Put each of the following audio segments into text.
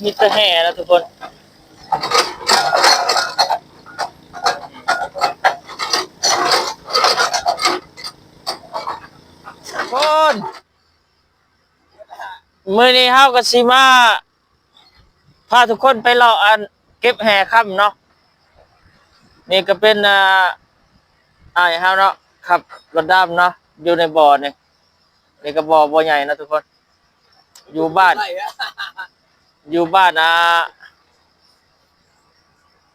มีแต่แห่แล้วทุกคนคนมื้อนี้เฮาก็สิมาพาทุกคนไปเลาะอันเก็บแห่ค่ำเนาะนี่ก็เป็นอ้ายเฮาเนาะครับรถดำเนาะอยู่ในบ่อนี่ก็บ่อใหญ่นะทุกคนอยู่บ้านอยู่บ้าน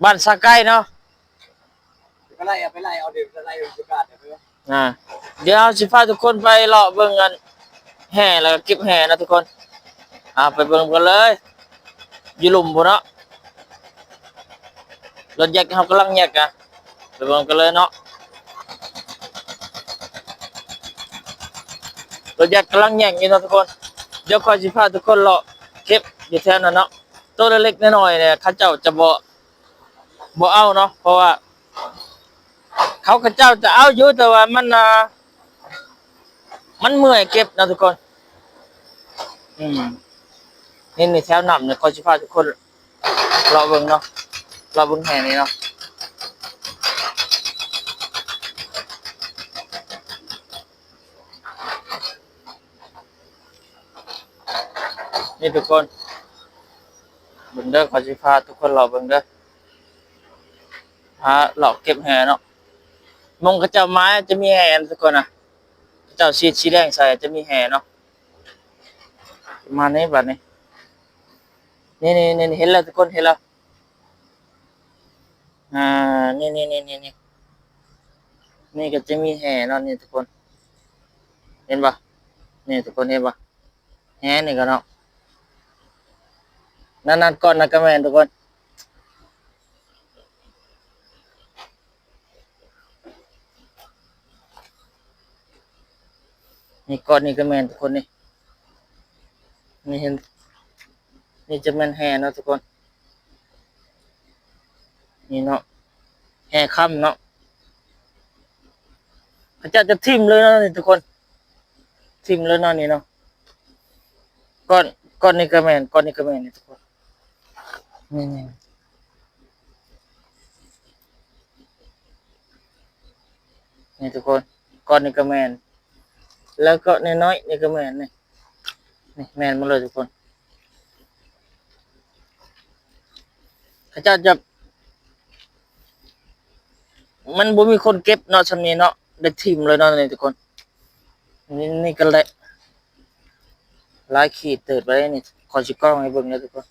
บ้านสะไก่เนาะไปไล่เอาเดี๋ยวไล่ประกาศเดี๋ยวเดี๋ยวสิพาทุกคนไปเลาะเบิ่งกันแห่แล้วก็เก็บแห่นะทุกคนไปเบิ่งกันเลยอยู่หลุมพุ่นเนาะรถแยกเขากำลังแยกอะไปเบิ่งกันเลยเนาะรถแยกกำลังแยกอยู่เนาะทุกคนเดี๋ยวคอยสิพาทุกคนเลาะเก็บอยู่แถวนั้นเนาะตัวเล็กๆน้อยๆเนี่ยเขาเจ้าจะบ่เอาเนาะเพราะว่าเขาเจ้าจะเอาอยู่แต่ว่ามันเมื่อยเก็บนะทุกคนนี่แถวหนำเนี่ยคอยสิพาทุกคนรอเบิ่งเนาะรอเบิ่งแห่นี้เนาะนี่ทุกคนเบิ่งเด้อคอยสิพาทุกคนรอเบิ่งเด้อหลอกเก็บแห่เนาะมงกระเจ้าไม้จะมีแห่ทุกคนนะเจ้าสีแดงใส่จะมีแห่เนาะมาในบัดนี้นี่เห็นแล้วทุกคนเห็นแล้วนี่ก็จะมีแห่เนาะนี่ทุกคนเห็นปะนี่ทุกคนเห็นปะแห่นี่ก็เนาะนั่นก่อนนะกระแมนทุกคนนี่ก่อนนี่กระแมนทุกคนนี่เห็นนี่จะเป็นแห่เนาะทุกคนนี่เนาะแห่ค่ำเนาะพระเจ้าจะทิ่มเลยเนาะนี่ทุกคนทิ่มเลยเนาะนี่เนาะก้อนนี่กระแมนนี่ทุกคนนี่ทุกคนก้อนนี่กระแมนแล้วก็น้อยนี่กระแมนนี่แมนมาเลยทุกคนพระเจ้าจะมันบ่มีคนเก็บเนาะชั้นนี้เนาะได้ทิ่มเลยเนาะนี่ทุกคนนี่ก็เลยลายขีดเติดไปนี่ขอชิกล้องให้เบิ่งนะทุกคน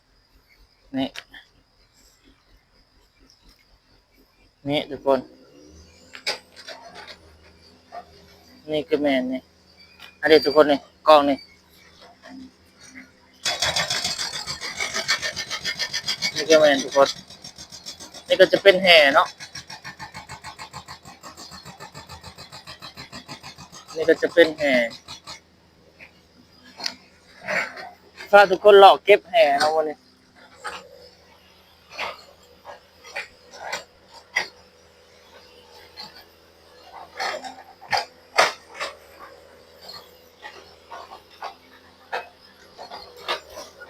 นี่ทุกคนนี่ก็แม่นนี่อันนี้ทุกคนนี่กล้องนี่ก็แม่นทุกคนนี่ก็จะเป็นแห่เนาะนี่ก็จะเป็นแห่ถ้าทุกคนเลาะเก็บแห่เนาะวันนี้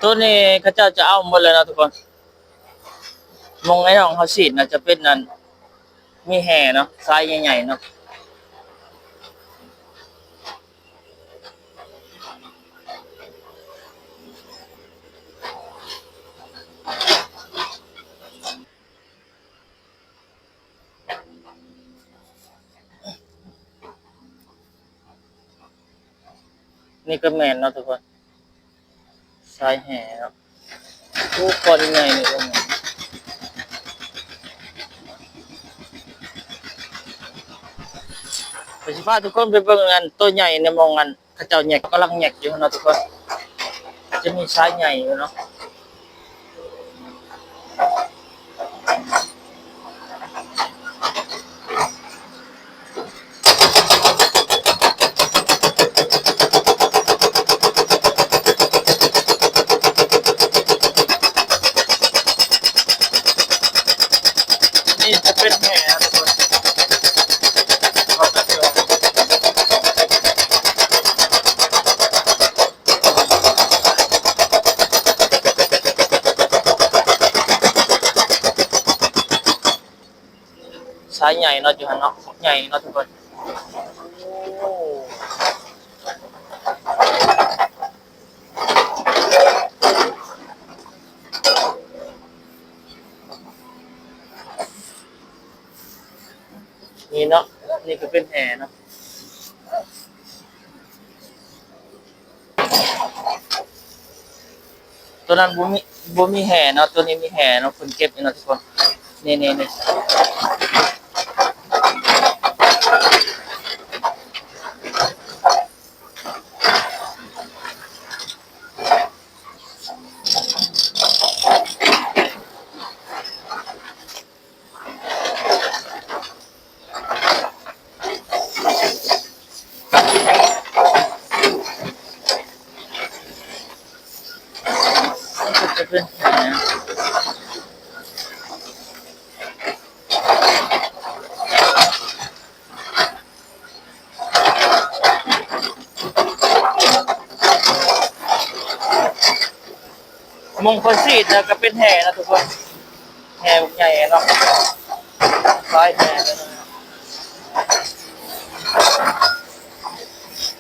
ตัวนี้เขาเจ้าจะเอาหมดเลยนะทุกคนมงไอ้น้องเขาสีดนะจะเป็นนั่นมีแห่เนาะทรายใหญ่ๆเนาะนี่ก็แม่นเนาะทุกคนทรายแห่เนาะทุกคนยังไงนี่ก็แม่นไปสิพาทุกคนไปเบิ่งกันตัวใหญ่ในมองกันเขาเจ้าแยกกำลังแยกอยู่เนาะทุกคนจะมีทรายใหญ่อยู่เนาะนี่จะเป็นแห่นะทุกคน สายใหญ่เนาะอยู่หันเนาะใหญ่เนาะทุกคนโอ้นี่เนาะนี่ก็เป็นแห่เนาะตัวนั้นบ่มีแห่เนาะตัวนี้มีแห่เนาะคนเก็บอยู่เนาะทุกคนนี่จะเป็นแห่มงคลสีดนะก็เป็นแห่นะทุกคนแห่ใหญ่เนาะร้อยแห่เลยนะ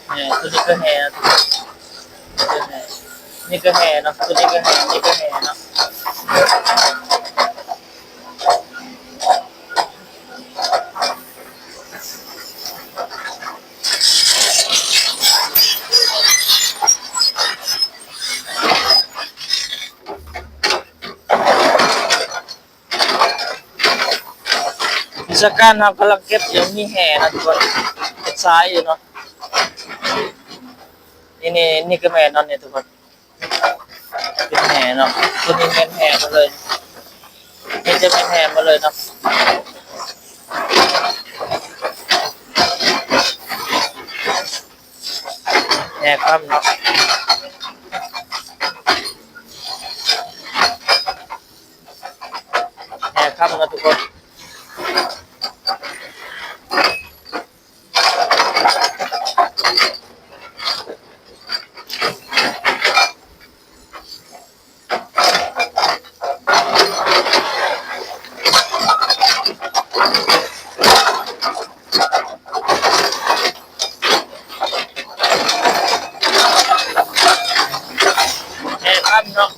เนี่ยตัวนี้ก็แห่นะทุกคนนี่ก็แห่เนาะตัวนี้ก็แห่นี่ก็แห่เนาะกิจการทำกำลังเก็บยังมีแห่นะทุกคนเก็บซ้ายอยู่เนาะนี่ก็แม่นเนาะเนี่ยทุกคนเป็นแห่เนาะตัวนี้เป็นแห่มาเลยนี่จะเป็นแห่มาเลยเนาะแห่ครับเนาะแห่ครับนะทุกคนแห่ครับเนาะ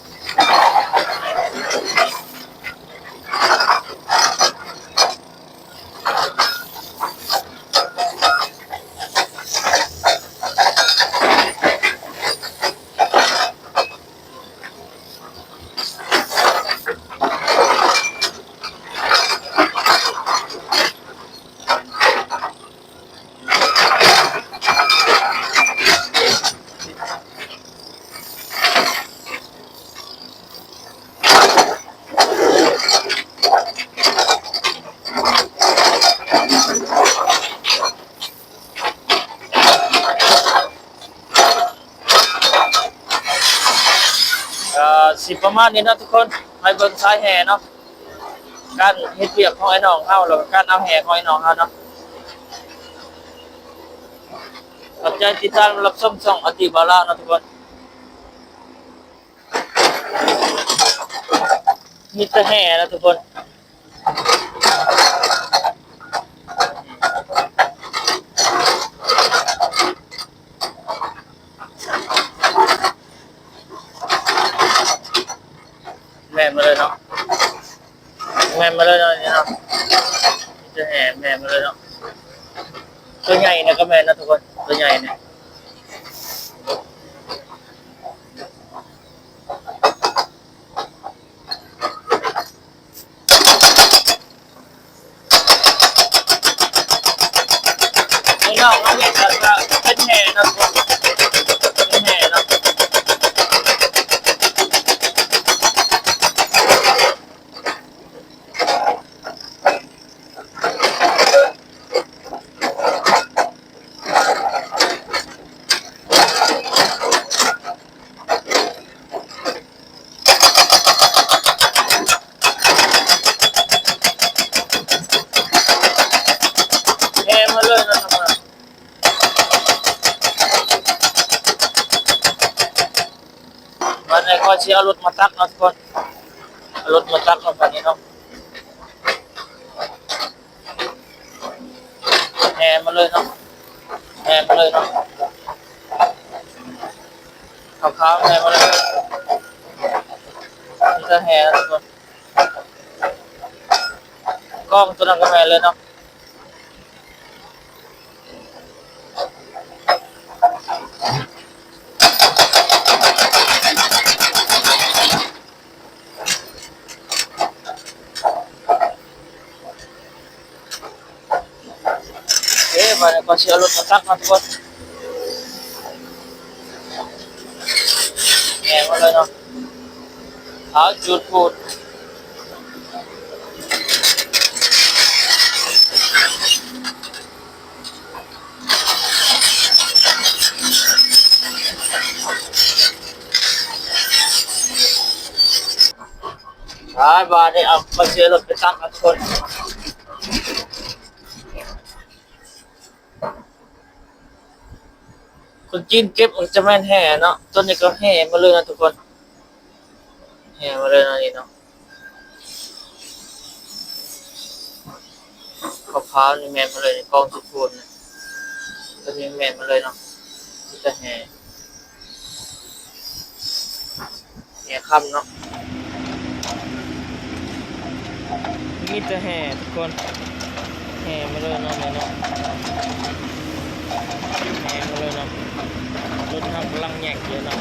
สิประมาณนี้เนาะทุกคนให้เบิ่งสายแห่เนาะการเฮ็ดเวียกของไอ้น้องเฮาแล้วก็การเอาแห่ของไอ้น้องเฮาเนาะขอบใจที่ท่านรับชมช่องอติบาระเนาะทุกคนมีแต่แห่นะทุกคนแม่มาเลยเนาะแม่มาเลยเนาะนี่เนาะจะแห่แม่มาเลยเนาะตัวใหญ่เนี่ยก็แม่นะทุกคนตัวใหญ่เนี่ยไอ้น้องเอาเวียกก็เป็นแห่นะทุกคนเป็นแห่เนาะแห่มาเลยนะทำไมวันนี้ก็เชียร์รถมาตักนะทุกคนรถมาตักมาแบบนี้เนาะ แห่มาเลยเนาะแห่มาเลยเนาะขาวๆแห่มาเลยนี่จะแห่ทุกคนกล้องตัวนั้นก็แห่เลยเนาะมาเนี่ยก็เชียร์รถมาตั้งมาทุกคนแห่มาเลยเนาะเอาจุดพูดบาได้เอามาเชียร์รถไปตั้งมาทุกคนคนจีนเก็บมันจะแม่นแห่เนาะต้นนี้ก็แห่มาเลยนะทุกคนแห่มาเลยนะนี่เนาะขาวๆนี่แม่นมาเลยในกล้องทุกคนนะต้นนี้แม่นมาเลยเนาะนี่จะแห่ค่ำเนาะนี่จะแห่ทุกคนแห่มาเลยเนาะเนาะแห่มาเลยเนาะรถทำกำลังแยกเยอะเนาะ